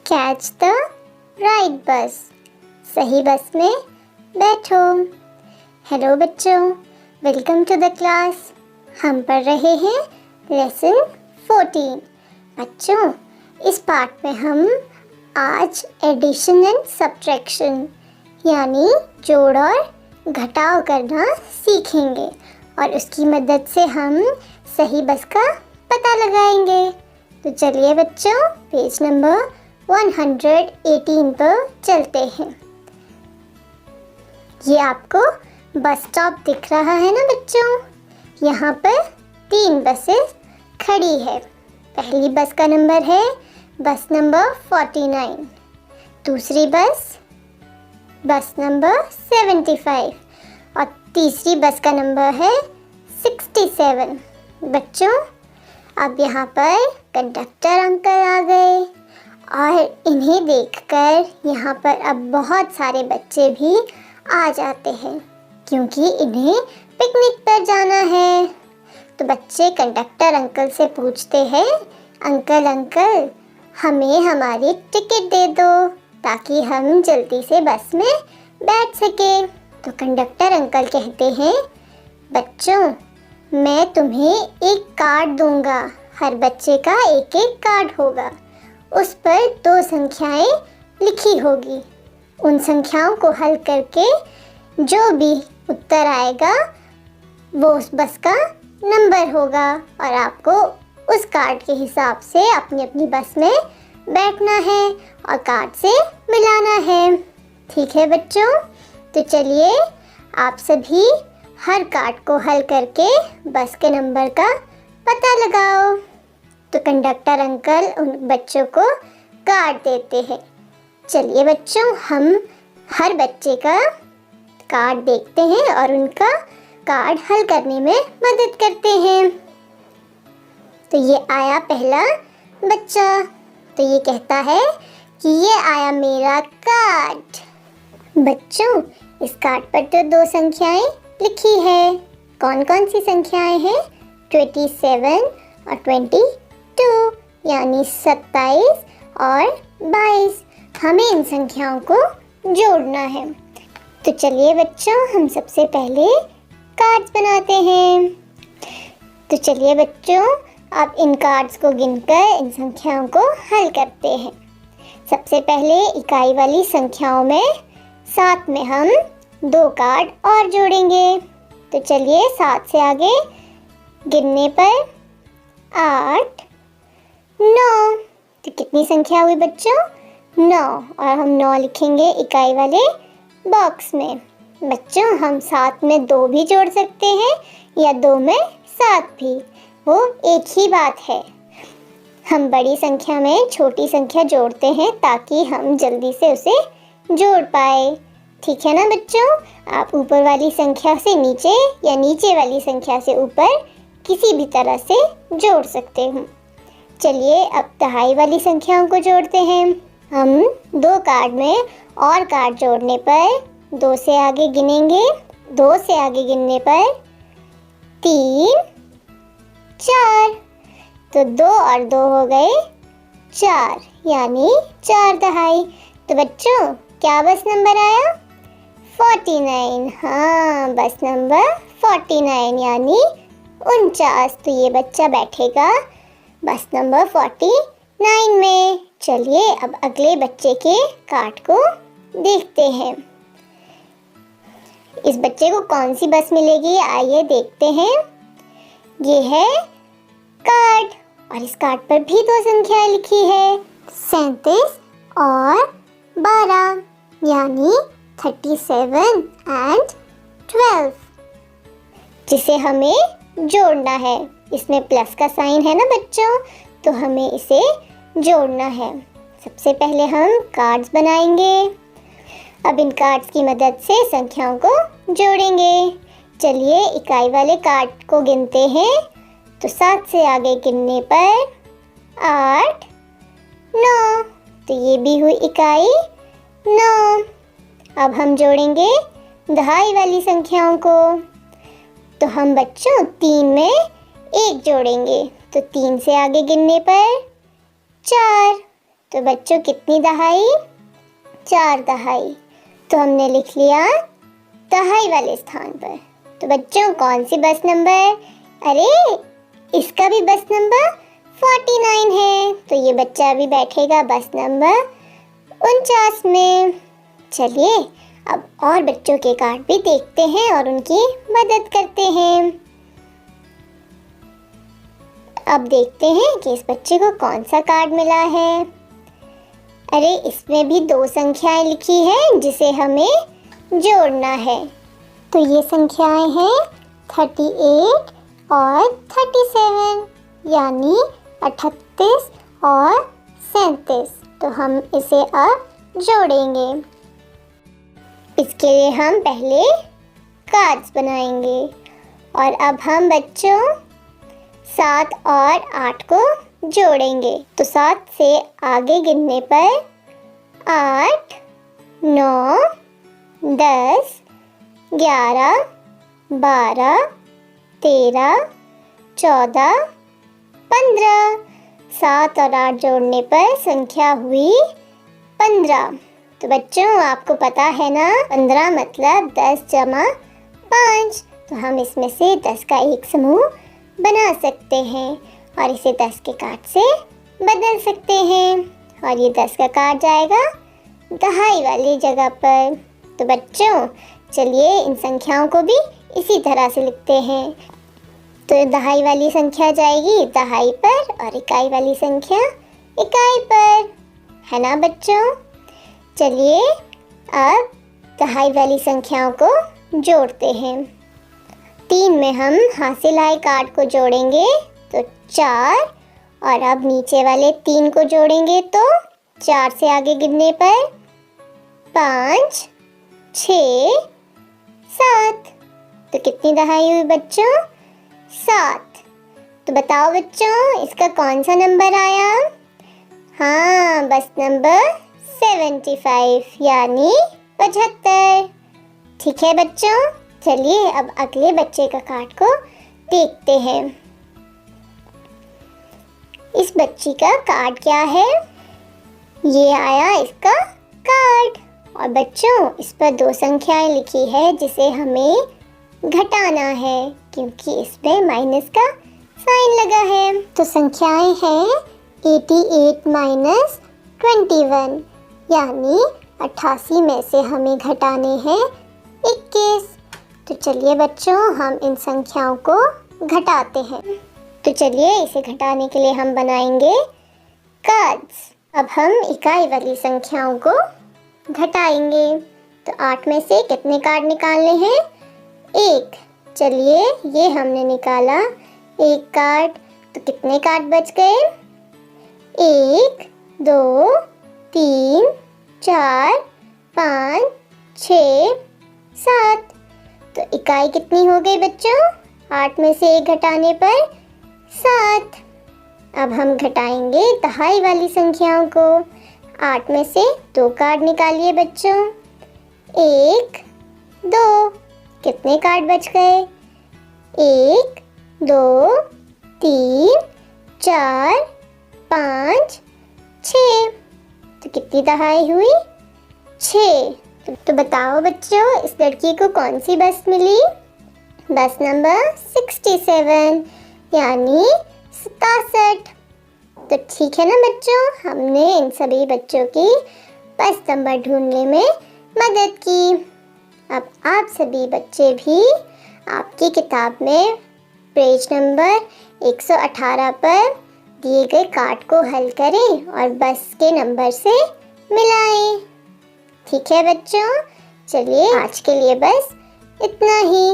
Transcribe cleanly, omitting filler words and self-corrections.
Catch the right बस, सही बस में बैठो। हेलो बच्चों, वेलकम टू द क्लास। हम पढ़ रहे हैं लेसन 14। बच्चों, इस पार्ट में हम आज एडिशन एंड सब्ट्रैक्शन यानी जोड़ और घटाव करना सीखेंगे और उसकी मदद से हम सही बस का पता लगाएंगे। तो चलिए बच्चों, पेज नंबर 118 पर चलते हैं। ये आपको बस स्टॉप दिख रहा है ना बच्चों। यहाँ पर 3 बसेस खड़ी है। पहली बस का नंबर है बस नंबर 49, दूसरी बस नंबर 75 और तीसरी बस का नंबर है 67। बच्चों, अब यहाँ पर कंडक्टर अंकल आ गए और इन्हें देखकर यहाँ पर अब बहुत सारे बच्चे भी आ जाते हैं क्योंकि इन्हें पिकनिक पर जाना है। तो बच्चे कंडक्टर अंकल से पूछते हैं, अंकल हमें हमारी टिकट दे दो ताकि हम जल्दी से बस में बैठ सके। तो कंडक्टर अंकल कहते हैं, बच्चों मैं तुम्हें एक कार्ड दूंगा, हर बच्चे का एक एक कार्ड होगा, उस पर 2 संख्याएं लिखी होगी। उन संख्याओं को हल करके जो भी उत्तर आएगा वो उस बस का नंबर होगा और आपको उस कार्ड के हिसाब से अपनी अपनी बस में बैठना है और कार्ड से मिलाना है। ठीक है बच्चों, तो चलिए आप सभी हर कार्ड को हल करके बस के नंबर का पता लगाओ। तो कंडक्टर अंकल उन बच्चों को कार्ड देते हैं। चलिए बच्चों, हम हर बच्चे का कार्ड देखते हैं और उनका कार्ड हल करने में मदद करते हैं। तो ये आया पहला बच्चा, तो ये कहता है कि ये आया मेरा कार्ड। बच्चों, इस कार्ड पर तो 2 संख्याएं लिखी है। कौन कौन सी संख्याएं हैं? 27 और 22 यानी 27 और 22। हमें इन संख्याओं को जोड़ना है। तो चलिए बच्चों, हम सबसे पहले कार्ड्स बनाते हैं। तो चलिए बच्चों, आप इन कार्ड्स को गिनकर इन संख्याओं को हल करते हैं। सबसे पहले इकाई वाली संख्याओं में साथ में हम 2 कार्ड और जोड़ेंगे। तो चलिए 7 से आगे गिनने पर 8, 9। तो कितनी संख्या हुई बच्चों? 9। और हम 9 लिखेंगे इकाई वाले बॉक्स में। बच्चों, हम 7 में 2 भी जोड़ सकते हैं या 2 में 7 भी, वो एक ही बात है। हम बड़ी संख्या में छोटी संख्या जोड़ते हैं ताकि हम जल्दी से उसे जोड़ पाए। ठीक है ना बच्चों? आप ऊपर वाली संख्या से नीचे या नीचे वाली संख्या से ऊपर किसी भी तरह से जोड़ सकते हो। चलिए अब दहाई वाली संख्याओं को जोड़ते हैं। हम 2 कार्ड में और कार्ड जोड़ने पर 2 से आगे गिनेंगे। 2 से आगे गिनने पर 3, 4। तो 2 और 2 हो गए 4 यानी 4 दहाई। तो बच्चों, क्या बस नंबर आया? 49। हाँ, बस नंबर 49 यानी 49। तो ये बच्चा बैठेगा बस नंबर 49 में। चलिए अब अगले बच्चे के कार्ड को देखते हैं। इस बच्चे को कौन सी बस मिलेगी, आइए देखते हैं। ये है कार्ड और इस कार्ड पर भी 2 संख्याएं लिखी है, 37 और 12 यानी 37 and 12, जिसे हमें जोड़ना है। इसमें प्लस का साइन है ना बच्चों, तो हमें इसे जोड़ना है। सबसे पहले हम कार्ड्स बनाएंगे। अब इन कार्ड्स की मदद से संख्याओं को जोड़ेंगे। चलिए इकाई वाले कार्ड को गिनते हैं। तो 7 से आगे गिनने पर 8, 9। तो ये भी हुई इकाई 9। अब हम जोड़ेंगे दहाई वाली संख्याओं को। तो हम बच्चों 3 में 1 जोड़ेंगे। तो 3 से आगे गिनने पर 4। तो तो बच्चों कितनी दहाई? 4 दहाई। तो हमने लिख लिया दहाई वाले स्थान पर। तो बच्चों कौन सी बस नंबर? अरे इसका भी बस नंबर 49 है। तो ये बच्चा अभी बैठेगा बस नंबर 49 में। चलिए अब और बच्चों के कार्ड भी देखते हैं और उनकी मदद करते हैं। अब देखते हैं कि इस बच्चे को कौन सा कार्ड मिला है। अरे इसमें भी 2 संख्याएं लिखी है जिसे हमें जोड़ना है। तो ये संख्याएं हैं 38 और 37, यानी 38 और 37। तो हम इसे अब जोड़ेंगे। इसके लिए हम पहले कार्ड्स बनाएंगे। और अब हम बच्चों 7 और 8 को जोड़ेंगे। तो 7 से आगे गिनने पर 8, 9, 10, 11, 12, 13, 14, 15। 7 और 8 जोड़ने पर संख्या हुई 15। तो बच्चों आपको पता है ना 15 मतलब 10 जमा 5। तो हम इसमें से 10 का एक समूह बना सकते हैं और इसे 10 के कार्ड से बदल सकते हैं। और ये 10 का कार्ड जाएगा दहाई वाली जगह पर। तो बच्चों चलिए इन संख्याओं को भी इसी तरह से लिखते हैं। तो दहाई वाली संख्या जाएगी दहाई पर और इकाई वाली संख्या इकाई पर, है ना बच्चों? चलिए अब दहाई वाली संख्याओं को जोड़ते हैं। 3 में हम हासिल आए कार्ड को जोड़ेंगे तो 4, और अब नीचे वाले 3 को जोड़ेंगे तो 4 से आगे गिनने पर 5, 6, 7। तो कितनी दहाई हुई बच्चों? 7। तो बताओ बच्चों इसका कौन सा नंबर आया? हाँ बस नंबर 75 यानी 75। ठीक है बच्चों, चलिए अब अगले बच्चे का कार्ड को देखते हैं। इस बच्ची का कार्ड क्या है? ये आया इसका कार्ड। और बच्चों इस पर 2 संख्याएं लिखी है जिसे हमें घटाना है क्योंकि इसमें माइनस का साइन लगा है। तो संख्याएं हैं 88 माइनस 21, यानी 88 में से हमें घटाने हैं 21। तो चलिए बच्चों हम इन संख्याओं को घटाते हैं। तो चलिए इसे घटाने के लिए हम बनाएंगे कार्ड्स। अब हम इकाई वाली संख्याओं को घटाएंगे। तो 8 में से कितने कार्ड निकालने हैं? 1। चलिए ये हमने निकाला 1 कार्ड। तो कितने कार्ड बच गए? 1, 2, 3, 4, 5, 6, 7। तो इकाई कितनी हो गई बच्चों? 8 में से 1 घटाने पर 7। अब हम घटाएंगे दहाई वाली संख्याओं को। 8 में से 2 कार्ड निकालिए बच्चों। 1, 2। कितने कार्ड बच गए? 1, 2, 3, 4, 5, 6। तो कितनी दहाई हुई? 6। तो बताओ बच्चों इस लड़की को कौन सी बस मिली? बस नंबर 67 यानी 67। तो ठीक है ना बच्चों, हमने इन सभी बच्चों की बस नंबर ढूंढने में मदद की। अब आप सभी बच्चे भी आपकी किताब में पेज नंबर 118 पर दिए गए कार्ड को हल करें और बस के नंबर से मिलाएं। ठीक है बच्चों, चलिए आज के लिए बस इतना ही।